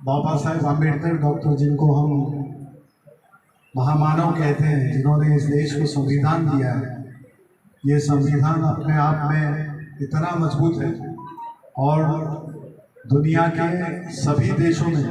Baba Saheb Ambedkar doctor, जिनको हम महामानव कहते हैं, जिन्होंने इस देश को संविधान दिया है। ये संविधान अपने आप में इतना मजबूत है और दुनिया के सभी देशों ने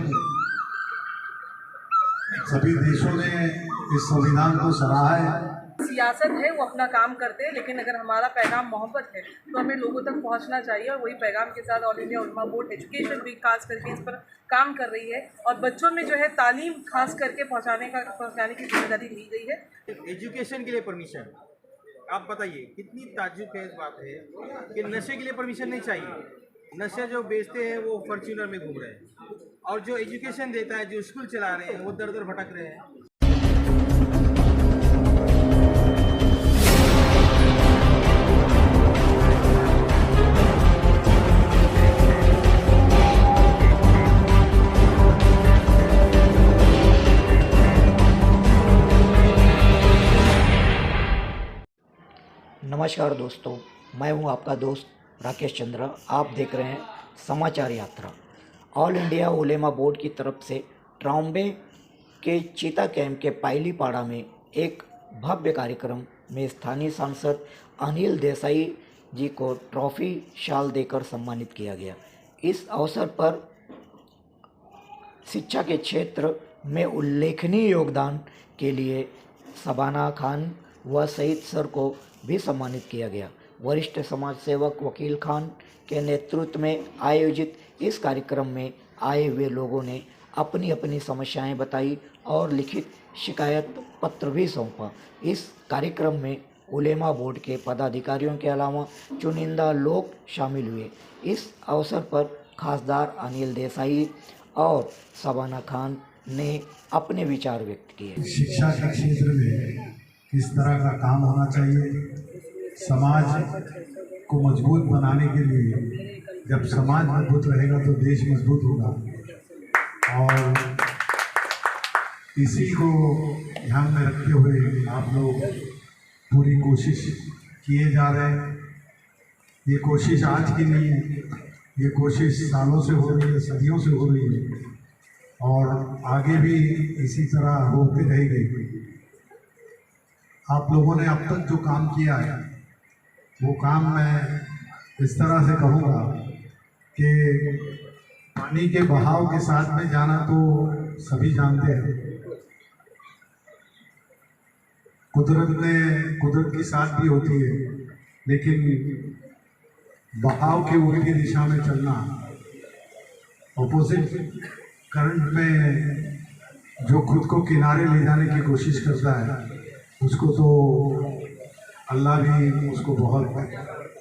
इस संविधान को सराहा है। सियासत है वो अपना काम करते हैं, लेकिन अगर हमारा पैगाम मोहब्बत है तो हमें लोगों तक पहुंचना चाहिए। और वही पैगाम के साथ ऑल इंडिया उलमा बोर्ड एजुकेशन भी खास करके इस पर काम कर रही है और बच्चों में जो है तालीम खास करके पहुंचाने की जिम्मेदारी ली गई है। एजुकेशन के लिए परमिशन, आप बताइए कितनी ताज्जुब की बात है कि नशे के लिए परमिशन नहीं चाहिए। नशे जो बेचते हैं वो फॉर्च्यूनर में घूम रहे हैं और जो एजुकेशन देता है, जो स्कूल चला रहे हैं, वो दर दर भटक रहे हैं। नमस्कार दोस्तों, मैं हूं आपका दोस्त राकेश चंद्रा। आप देख रहे हैं समाचार यात्रा। ऑल इंडिया उलेमा बोर्ड की तरफ से ट्रॉम्बे के चीता कैंप के पायलीपाड़ा में एक भव्य कार्यक्रम में स्थानीय सांसद अनिल देसाई जी को ट्रॉफी शाल देकर सम्मानित किया गया। इस अवसर पर शिक्षा के क्षेत्र में उल्लेखनीय योगदान के लिए शबाना खान व सईद सर को भी सम्मानित किया गया। वरिष्ठ समाज सेवक वकील खान के नेतृत्व में आयोजित इस कार्यक्रम में आए हुए लोगों ने अपनी अपनी समस्याएं बताई और लिखित शिकायत पत्र भी सौंपा। इस कार्यक्रम में उलेमा बोर्ड के पदाधिकारियों के अलावा चुनिंदा लोग शामिल हुए। इस अवसर पर खासदार अनिल देसाई और शबाना खान ने अपने विचार व्यक्त किए। शिक्षा के क्षेत्र में किस तरह का काम होना चाहिए, समाज को मजबूत बनाने के लिए, जब समाज मजबूत रहेगा तो देश मजबूत होगा और इसी को ध्यान में रखते हुए आप लोग पूरी कोशिश किए जा रहे हैं। ये कोशिश आज की नहीं है, ये कोशिश सालों से हो रही है, सदियों से हो रही है और आगे भी इसी तरह होती रहेगी। आप लोगों ने अब तक जो काम किया है वो काम मैं इस तरह से कहूँगा कि पानी के बहाव के साथ में जाना तो सभी जानते हैं। कुदरत की साथ भी होती है, लेकिन बहाव के उल्टी दिशा में चलना, ऑपोजिट करंट में जो खुद को किनारे ले जाने की कोशिश करता है उसको तो अल्लाह भी उसको बहुत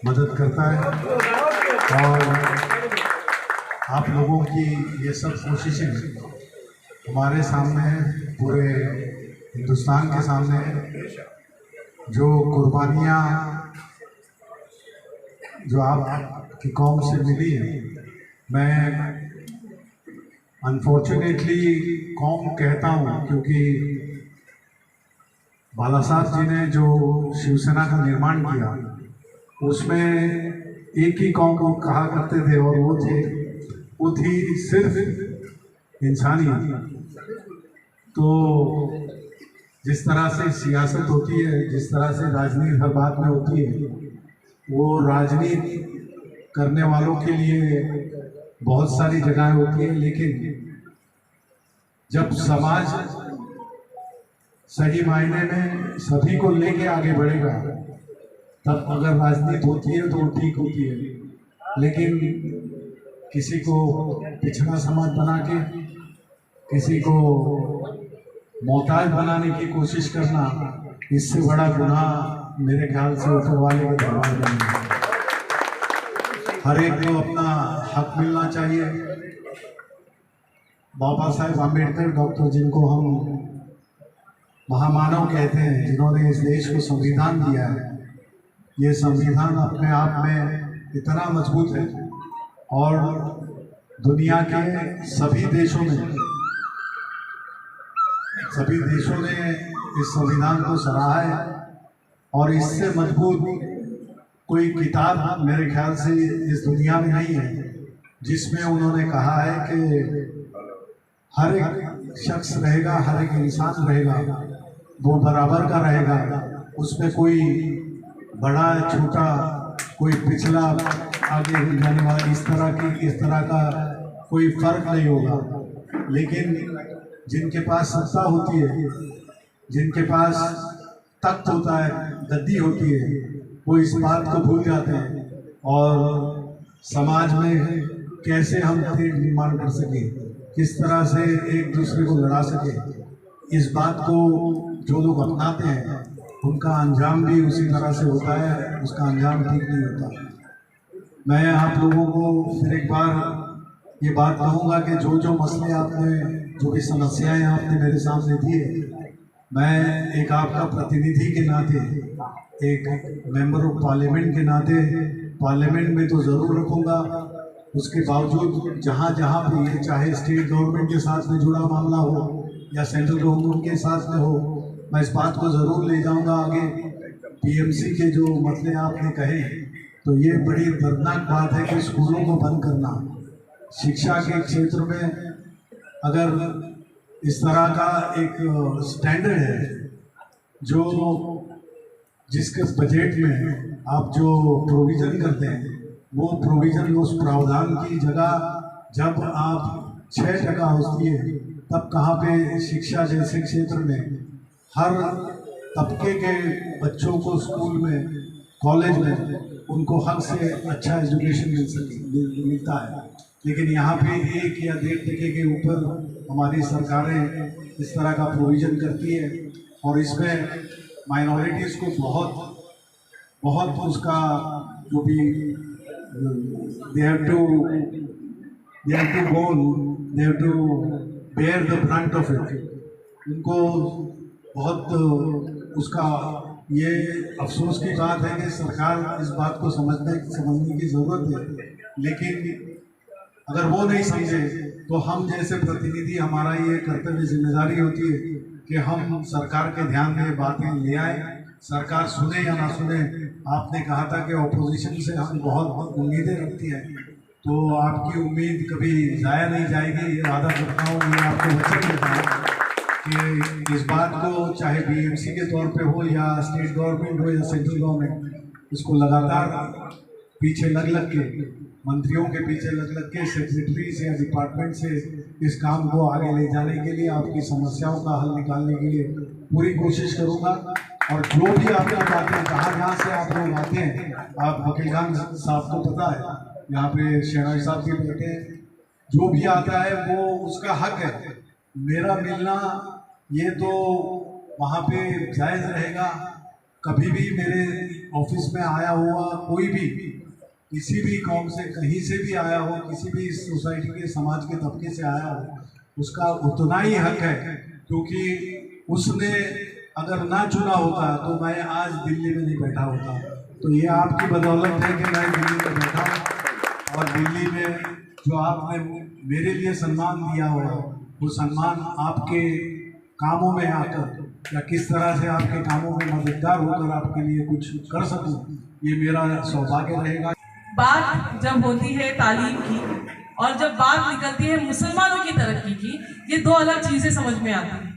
मदद करता है। और आप लोगों की ये सब कोशिशें हमारे सामने हैं, पूरे हिंदुस्तान के सामने हैं। जो कुर्बानियाँ जो आपकी कौम से मिली हैं, मैं अनफॉर्चुनेटली कौम कहता हूँ क्योंकि बाला साहब जी ने जो शिवसेना का निर्माण किया उसमें एक ही कौम को कहा करते थे और वो थी सिर्फ इंसानियत। तो जिस तरह से सियासत होती है, जिस तरह से राजनीति हर बात में होती है, वो राजनीति करने वालों के लिए बहुत सारी जगहें होती हैं, लेकिन जब समाज सही मायने में सभी को लेके आगे बढ़ेगा तब अगर राजनीति होती है तो वो ठीक होती है। लेकिन किसी को पिछड़ा समाज बना के किसी को मोहताज बनाने की कोशिश करना, इससे बड़ा गुनाह मेरे ख्याल से ऊपर वाले के दरबार में नहीं है। हर एक को अपना हक मिलना चाहिए। बाबा साहेब आम्बेडकर डॉक्टर, जिनको हम महामानव कहते हैं, जिन्होंने इस देश को संविधान दिया है, ये संविधान अपने आप में इतना मजबूत है और दुनिया के सभी देशों ने इस संविधान को सराहा है और इससे मजबूत कोई किताब मेरे ख्याल से इस दुनिया में नहीं है जिसमें उन्होंने कहा है कि हर एक शख्स रहेगा, हर एक इंसान रहेगा, वो बराबर का रहेगा। उसमें कोई बड़ा छोटा, कोई पिछला आगे जाने वाला, इस तरह का कोई फर्क नहीं होगा। लेकिन जिनके पास सत्ता होती है, जिनके पास तख्त होता है, गद्दी होती है, वो इस बात को भूल जाते हैं और समाज में कैसे हम तेज निर्माण कर सके, किस तरह से एक दूसरे को लड़ा सके, इस बात को जो लोग अपनाते हैं उनका अंजाम भी उसी तरह से होता है, उसका अंजाम ठीक नहीं होता। मैं आप लोगों को फिर एक बार ये बात कहूँगा कि जो जो मसले आपने, जो भी समस्याएं आपने मेरे सामने दी है, मैं एक आपका प्रतिनिधि के नाते, एक मेंबर ऑफ पार्लियामेंट के नाते पार्लियामेंट में तो ज़रूर रखूँगा। उसके बावजूद जहाँ जहाँ भी ये, चाहे स्टेट गवर्नमेंट के साथ में जुड़ा मामला हो या सेंट्रल गवर्नमेंट के साथ में हो, मैं इस बात को ज़रूर ले जाऊँगा आगे। पीएमसी के जो मसले आपने कहे, तो ये बड़ी दर्दनाक बात है कि स्कूलों को बंद करना, शिक्षा के क्षेत्र में अगर इस तरह का एक स्टैंडर्ड है, जो जिसके बजट में आप जो प्रोविज़न करते हैं, वो प्रोविज़न, उस प्रावधान की जगह जब आप 6% होती है, तब कहाँ पे शिक्षा जैसे क्षेत्र में हर तबके के बच्चों को स्कूल में, कॉलेज में उनको हक से अच्छा एजुकेशन मिलता है। लेकिन यहाँ पे 1 या 1.5% के ऊपर हमारी सरकारें इस तरह का प्रोविज़न करती है और इसमें माइनॉरिटीज़ को बहुत उसका जो भी they have to bear the brunt of it। उनको बहुत उसका, ये अफसोस की बात है कि सरकार इस बात को समझने की ज़रूरत है। लेकिन अगर वो नहीं समझे तो हम जैसे प्रतिनिधि, हमारा ये कर्तव्य जिम्मेदारी होती है कि हम सरकार के ध्यान में बातें ले आए, सरकार सुने या ना सुने। आपने कहा था कि ऑपोजिशन से हम बहुत उम्मीदें रखती हैं, तो आपकी उम्मीद कभी ज़ाया नहीं जाएगी, ये वादा करता हूँ, ये आपको वचन देता हूँ कि इस बात को चाहे बीएमसी के तौर पे हो या स्टेट गवर्नमेंट हो या सेंट्रल गवर्नमेंट, इसको लगातार पीछे लग के, मंत्रियों के पीछे लग के, सेक्रेटरी से या डिपार्टमेंट से इस काम को आगे ले जाने के लिए, आपकी समस्याओं का हल निकालने के लिए पूरी कोशिश करूँगा। और जो भी आपकी बातें, जहाँ से आप लोग आते हैं, आप वकील खान साहब को पता है, यहाँ पे शहनाई साहब भी बैठे हैं, जो भी आता है वो उसका हक है। मेरा मिलना ये तो वहाँ पे जायज़ रहेगा। कभी भी मेरे ऑफिस में आया हुआ कोई भी, किसी भी कौम से, कहीं से भी आया हो, किसी भी सोसाइटी के, समाज के तबके से आया हो, उसका उतना ही हक है, क्योंकि उसने अगर ना चुना होता तो मैं आज दिल्ली में नहीं बैठा होता। तो ये आपकी बदौलत है कि मैं दिल्ली में बैठा हूँ और दिल्ली में जो आपने मेरे लिए सम्मान दिया हो, वो सम्मान आपके कामों में आकर या किस तरह से आपके कामों में मददगार होकर आपके लिए कुछ कर सकूं, ये मेरा सौभाग्य रहेगा। बात जब होती है तालीम की और जब बात निकलती है मुसलमानों की तरक्की की, ये दो अलग चीज़ें समझ में आती हैं।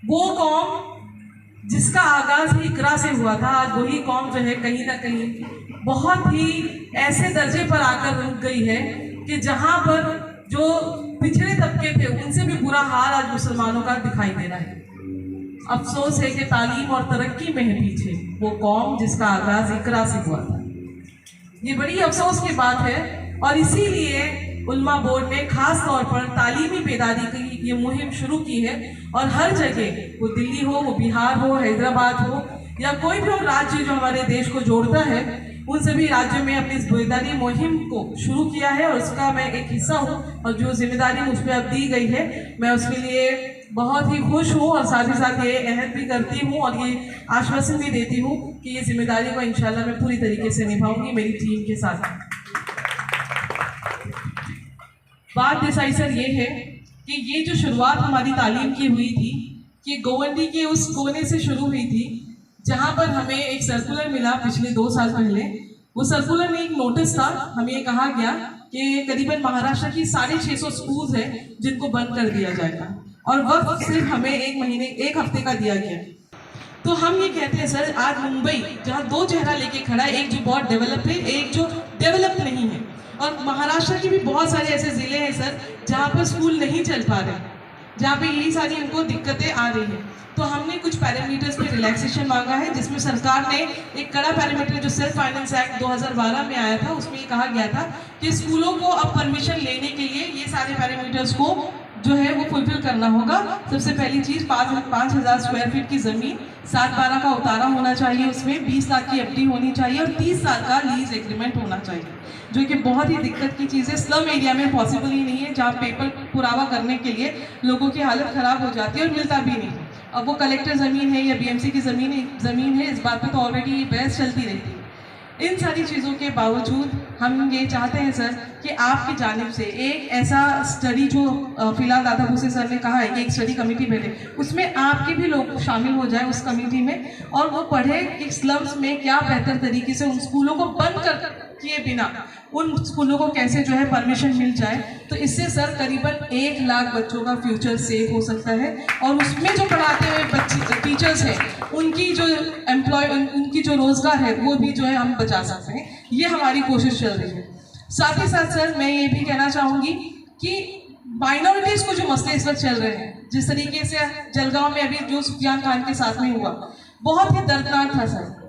वो कौम जिसका आगाज़ ही इकरा से हुआ था, आज वही कौम जो है कहीं ना कहीं बहुत ही ऐसे दर्जे पर आकर रुक गई है कि जहाँ पर जो पिछड़े तबके थे उनसे भी बुरा हाल आज मुसलमानों का दिखाई दे रहा है। अफसोस है कि तालीम और तरक्की में है पीछे वो कौम जिसका आगाज़ इकरा से हुआ था। ये बड़ी अफसोस की बात है और इसीलिए उल्मा बोर्ड ने खास तौर पर तालीमी बेदारी की ये मुहिम शुरू की है और हर जगह, वो दिल्ली हो, वो बिहार हो, हैदराबाद हो या कोई भी और राज्य जो हमारे देश को जोड़ता है, उन सभी राज्यों में अपनी इस बेदारी मुहिम को शुरू किया है और उसका मैं एक हिस्सा हूँ और जो जिम्मेदारी मुझ पर अब दी गई है, मैं उसके लिए बहुत ही खुश हूँ और साथ ही साथ ये अहद भी करती हूँ और ये आश्वासन भी देती हूँ कि ये जिम्मेदारी को इंशाल्लाह मैं पूरी तरीके से निभाऊंगी मेरी टीम के साथ। बात देसाई सर ये है कि ये जो शुरुआत हमारी तालीम की हुई थी, ये गोवंडी के उस कोने से शुरू हुई थी जहाँ पर हमें एक सर्कुलर मिला पिछले 2 साल पहले। वो सर्कुलर में एक नोटिस था, हमें ये कहा गया कि करीबन महाराष्ट्र की 650 स्कूल्स हैं जिनको बंद कर दिया जाएगा और वक्त सिर्फ हमें एक हफ्ते का दिया गया। तो हम ये कहते हैं सर, आज मुंबई जहाँ दो चेहरा लेके खड़ा है, एक जो बहुत डेवलप है, एक जो डेवलप नहीं है, और महाराष्ट्र के भी बहुत सारे ऐसे ज़िले हैं सर जहाँ पर स्कूल नहीं चल पा रहे, जहाँ पे यही सारी उनको दिक्कतें आ रही हैं। तो हमने कुछ पैरामीटर्स पे रिलैक्सेशन मांगा है, जिसमें सरकार ने एक कड़ा पैरामीटर जो सेल्फ फाइनेंस एक्ट 2012 में आया था, उसमें ये कहा गया था कि स्कूलों को अब परमिशन लेने के लिए ये सारे पैरामीटर्स को जो है वो फुलफिल करना होगा। सबसे पहली चीज़ 5,000 स्क्वायर फीट की ज़मीन, 7/12 का उतारा होना चाहिए, उसमें 20 लाख की एफडी होनी चाहिए और 30 साल का लीज एग्रीमेंट होना चाहिए, जो कि बहुत ही दिक्कत की चीज़ है। स्लम एरिया में पॉसिबल ही नहीं है, जहाँ पेपर पुरावा करने के लिए लोगों की हालत ख़राब हो जाती है और मिलता भी नहीं। अब वो कलेक्टर ज़मीन है या बीएमसी की ज़मीन है, इस बात पर तो ऑलरेडी ये बहस चलती रहती है। इन सारी चीज़ों के बावजूद हम ये चाहते हैं सर कि आपकी जानिब से एक ऐसा स्टडी, जो फिलहाल दादा भूसे सर ने कहा है कि एक स्टडी कमेटी बैठे, उसमें आपके भी लोग शामिल हो जाए उस कमेटी में, और वो पढ़े कि स्लम्स में क्या बेहतर तरीके से उन स्कूलों को बंद किए बिना उन स्कूलों को कैसे जो है परमिशन मिल जाए। तो इससे सर करीबन 1 लाख बच्चों का फ्यूचर सेव हो सकता है, और उसमें जो पढ़ाते हुए बच्चे टीचर्स हैं उनकी जो उनकी जो रोज़गार है वो भी जो है हम बचा सकते हैं। ये हमारी कोशिश चल रही है। साथ ही साथ सर मैं ये भी कहना चाहूँगी कि माइनॉरिटीज़ को जो मसले इस वक्त चल रहे हैं, जिस तरीके से जलगांव में अभी जो सुफियान खान के साथ में हुआ, बहुत ही दर्दनाक था सर।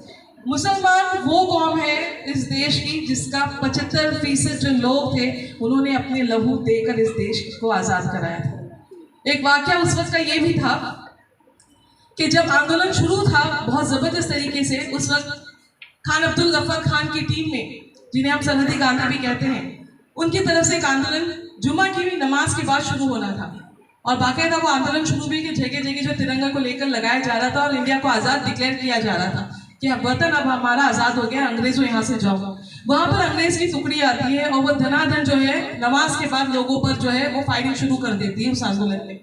मुसलमान वो कौम है इस देश की जिसका 75% जो लोग थे उन्होंने अपने लहू देकर इस देश को आज़ाद कराया था। एक वाक़या उस वक्त का ये भी था कि जब आंदोलन शुरू था बहुत ज़बरदस्त तरीके से, उस वक्त खान अब्दुल गफ्फार खान की टीम में, जिन्हें हम सरहदी गांधी भी कहते हैं, उनकी तरफ से एक आंदोलन जुमा की भी नमाज के बाद शुरू होना था, और बाकायदा वो आंदोलन शुरू भी कि जगह जगह जो तिरंगा को लेकर लगाया जा रहा था और इंडिया को आज़ाद डिक्लेयर किया जा रहा था कि वतन अब हमारा आज़ाद हो गया, अंग्रेज़ों यहाँ से जाओ। वहाँ पर अंग्रेज़ की टुकड़ी आती है और वो धनाधन जो है नमाज के बाद लोगों पर जो है वो फायरिंग शुरू कर देती है उस आंदोलन में।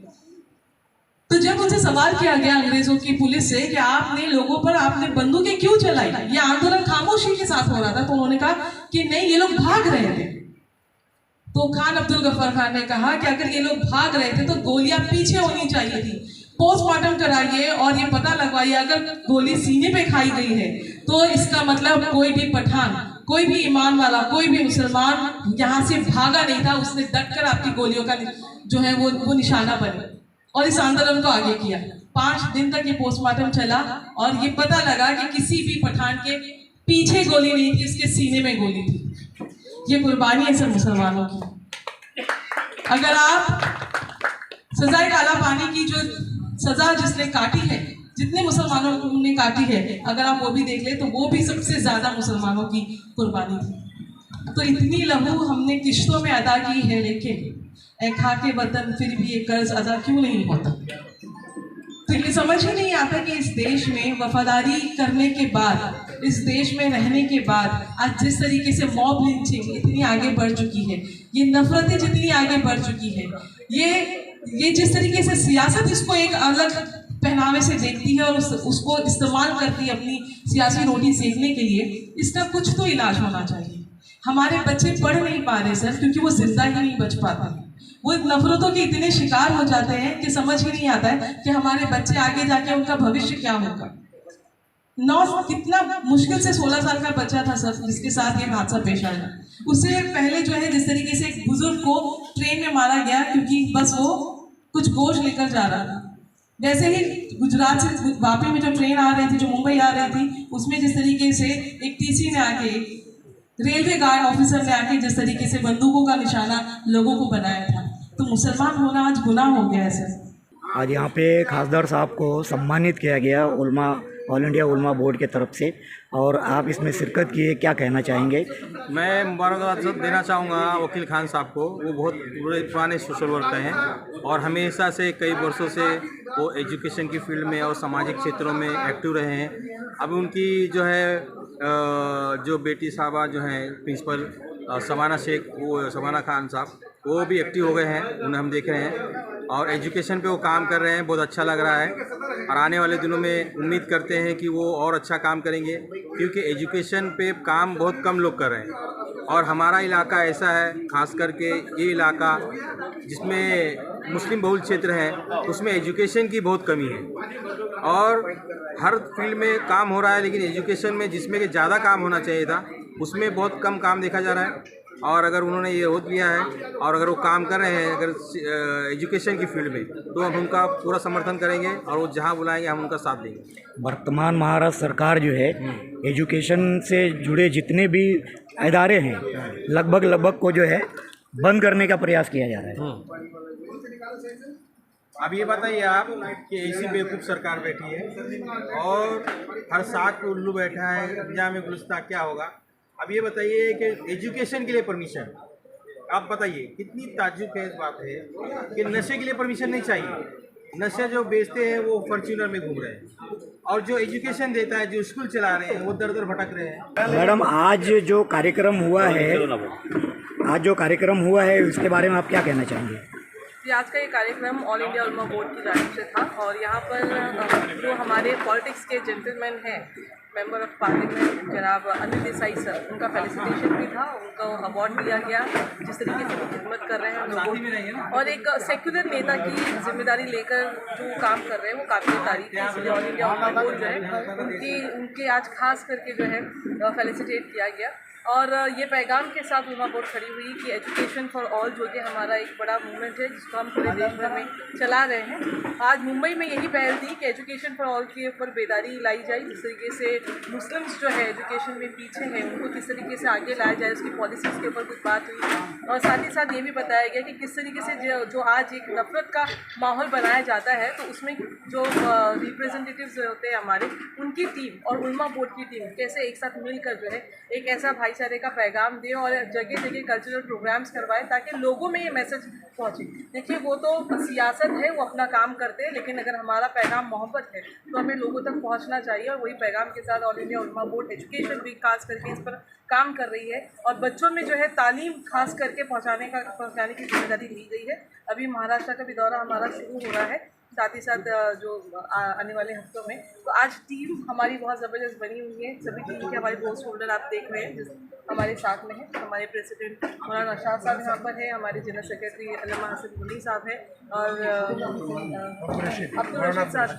तो जब उनसे सवाल किया गया अंग्रेज़ों की पुलिस से कि आपने लोगों पर आपने बंदूकें क्यों चलाई, ये आंदोलन खामोशी के साथ हो रहा था, तो उन्होंने कहा कि नहीं, ये लोग भाग रहे थे। तो खान अब्दुल गफ्फार खान ने कहा कि अगर ये लोग भाग रहे थे तो गोलियां पीछे होनी चाहिए थी, पोस्टमार्टम कराइए और ये पता लगवाइए अगर गोली सीने पे खाई गई है तो इसका मतलब कोई भी पठान, कोई भी ईमान वाला, कोई भी मुसलमान यहाँ से भागा नहीं था, उसने डटकर आपकी गोलियों का जो है वो निशाना बने और इस आंदोलन को आगे किया। 5 दिन तक ये पोस्टमार्टम चला और ये पता लगा कि किसी भी पठान के पीछे गोली नहीं थी, इसके सीने में गोली थी। ये कुर्बानी है सब मुसलमानों की। अगर आप सजाए काला पानी की जो सजा जिसने काटी है, जितने मुसलमानों ने काटी है, अगर आप वो भी देख ले तो वो भी सबसे ज्यादा मुसलमानों की कुर्बानी थी। तो इतनी लहू हमने किश्तों में अदा की है, लेकिन ए खा के वतन फिर भी ये कर्ज अदा क्यों नहीं होता। तो ये समझ ही नहीं आता कि इस देश में वफादारी करने के बाद, इस देश में रहने के बाद आज जिस तरीके से मॉब लिंचिंग इतनी आगे बढ़ चुकी है, ये नफरतें जितनी आगे बढ़ चुकी है, ये जिस तरीके से सियासत इसको एक अलग पहनावे से देखती है और उसको इस्तेमाल करती है अपनी सियासी रोटी सेकने के लिए, इसका कुछ तो इलाज होना चाहिए। हमारे बच्चे पढ़ नहीं पा रहे सर, क्योंकि वो जिंदा ही नहीं बच पाते। वो नफरतों के इतने शिकार हो जाते हैं कि समझ ही नहीं आता है कि हमारे बच्चे आगे जाके उनका भविष्य क्या होगा। कितना मुश्किल से 16 साल का बच्चा था सर जिसके साथ ये हादसा पेश आया। उससे पहले जो है जिस तरीके से एक बुजुर्ग को ट्रेन में मारा गया क्योंकि बस वो कुछ गोश्त लेकर जा रहा था, वैसे ही गुजरात से वापी में जो ट्रेन आ रही थी, जो मुंबई आ रही थी, उसमें जिस तरीके से एक टीसी ने आके, रेलवे गार्ड ऑफिसर ने आके जिस तरीके से बंदूकों का निशाना लोगों को बनाया था, तो मुसलमान होना आज गुनाह हो गया है सर। आज यहाँ पे खासदार साहब को सम्मानित किया गया ऑल इंडिया उलमा बोर्ड के तरफ से, और आप इसमें शिरकत किए, क्या कहना चाहेंगे? मैं मुबारकबाद देना चाहूँगा वकील खान साहब को। वो बहुत पुराने सोशल वर्कर हैं और हमेशा से कई वर्षों से वो एजुकेशन की फील्ड में और सामाजिक क्षेत्रों में एक्टिव रहे हैं। अब उनकी जो है जो बेटी साहबा जो हैं प्रिंसिपल शबाना खान साहब, वो भी एक्टिव हो गए हैं, उन्हें हम देख रहे हैं और एजुकेशन पे वो काम कर रहे हैं। बहुत अच्छा लग रहा है और आने वाले दिनों में उम्मीद करते हैं कि वो और अच्छा काम करेंगे, क्योंकि एजुकेशन पे काम बहुत कम लोग कर रहे हैं और हमारा इलाका ऐसा है, खास करके ये इलाका जिसमें मुस्लिम बहुल क्षेत्र है, उसमें एजुकेशन की बहुत कमी है और हर फील्ड में काम हो रहा है, लेकिन एजुकेशन में जिसमें कि ज़्यादा काम होना चाहिए था उसमें बहुत कम काम देखा जा रहा है। और अगर उन्होंने ये ओत लिया है और अगर वो काम कर रहे हैं अगर एजुकेशन की फील्ड में, तो हम उनका पूरा समर्थन करेंगे और वो जहाँ बुलाएंगे हम उनका साथ देंगे। वर्तमान महाराष्ट्र सरकार जो है एजुकेशन से जुड़े जितने भी इदारे हैं लगभग को जो है बंद करने का प्रयास किया जा रहा है। अब ये बताइए आप कि ऐसी बेवकूफ़ सरकार बैठी है और हर साग पे उल्लू बैठा है, इंतजाम में गुलिस्ता क्या होगा। अब ये बताइए कि एजुकेशन के लिए परमिशन, आप बताइए कितनी ताज्जुब है इस बात है कि नशे के लिए परमिशन नहीं चाहिए। नशे जो बेचते हैं वो फॉर्च्यूनर में घूम रहे हैं और जो एजुकेशन देता है, जो स्कूल चला रहे हैं, वो दर दर भटक रहे हैं। मैडम आज जो कार्यक्रम हुआ है उसके बारे में आप क्या कहना चाहेंगे? जी, आज का ये कार्यक्रम ऑल इंडिया उलमा बोर्ड की जानिब से था और यहाँ पर जो हमारे पॉलिटिक्स के जेंटलमैन हैं, मेंबर ऑफ पार्लियामेंट जनाब अनिल देसाई सर, उनका फेलिसिटेशन भी था, उनको अवार्ड दिया गया जिस तरीके से वो खिदमत कर रहे हैं लोगों की और एक सेक्युलर नेता की जिम्मेदारी लेकर जो काम कर रहे हैं वो काबिल तारीफ है। इसलिए ऑल इंडिया उलमा बोर्ड जो है उनके आज खास करके जो है फेलिसिटेट किया गया और ये पैगाम के साथ उलमा बोर्ड खड़ी हुई कि एजुकेशन फॉर ऑल जो कि हमारा एक बड़ा मूवमेंट है जिसको हम पूरे देश भर में चला रहे हैं। आज मुंबई में यही पहल थी कि एजुकेशन फॉर ऑल के ऊपर बेदारी लाई जाए, जिस तरीके से मुस्लिम्स जो है एजुकेशन में पीछे हैं उनको किस तरीके से आगे लाया जाए, उसकी पॉलिसीज़ के ऊपर कुछ बात हुई और साथ ही साथ ये भी बताया गया कि किस तरीके से जो आज एक नफरत का माहौल बनाया जाता है तो उसमें जो रिप्रेजेंटेटिव्स होते हैं हमारे, उनकी टीम और उलमा बोर्ड की टीम कैसे एक साथ मिलकर जो है एक ऐसा भाईचारे का पैगाम दे और जगह जगह कल्चरल प्रोग्राम्स करवाए ताकि लोगों में ये मैसेज पहुँचे। देखिए, वो तो सियासत है, वो अपना काम करते हैं, लेकिन अगर हमारा पैगाम मोहब्बत है तो हमें लोगों तक पहुँचना चाहिए और वही पैगाम के साथ ऑल इंडिया उलमा बोर्ड एजुकेशन वीक खास करके इस पर काम कर रही है और बच्चों में जो है तालीम खास करके पहुँचाने की जिम्मेदारी ली गई है। अभी महाराष्ट्र का भी दौरा हमारा शुरू हो रहा है, साथ ही साथ जो आने वाले हफ्तों में। तो आज टीम हमारी बहुत ज़बरदस्त बनी हुई है, सभी टीम के हमारे पोस्ट होल्डर आप देख रहे हैं जिस हमारे साथ में है। हमारे प्रेसिडेंट मौलाना शाह साहब यहाँ पर है, हमारे जनरल सेक्रेटरी अल्लामा हसन मुनी साहब है और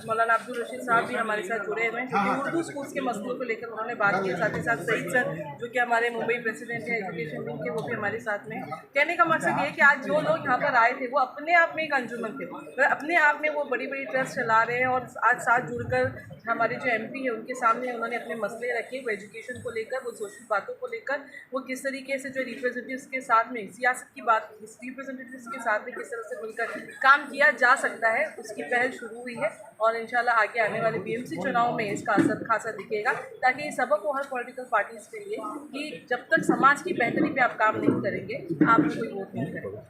मौलाना अब्दुल रशीद साहब भी हमारे साथ जुड़े हुए हैं क्योंकि उर्दू स्कूल्स के मसलों को लेकर उन्होंने बात की। साथ ही साथ सईद सर जो कि हमारे मुंबई प्रेसिडेंट है एजुकेशन विंग के, वो भी हमारे साथ में। कहने का मकसद ये है कि आज जो लोग यहाँ पर आए थे वो अपने आप में एक अंजुमन थे, अपने आप में वो बड़ी बड़ी ट्रस्ट चला रहे हैं और आज साथ जुड़कर हमारे जो एमपी है उनके सामने उन्होंने अपने मसले रखे, वो एजुकेशन को लेकर, वो सोशल बातों को लेकर, वो किस तरीके से जो रिप्रेजेंटेटिव्स के साथ में सियासत की बात, रिप्रेजेंटेटिव्स के साथ में किस तरह से मिलकर काम किया जा सकता है, उसकी पहल शुरू हुई है और इंशाल्लाह आगे आने वाले बीएमसी चुनाव में इसका असर खासा दिखेगा ताकि ये सबक हो हर पॉलिटिकल पार्टीज़ के लिए कि जब तक समाज की बेहतरी पे आप काम नहीं करेंगे आपको कोई वोट नहीं करेगा।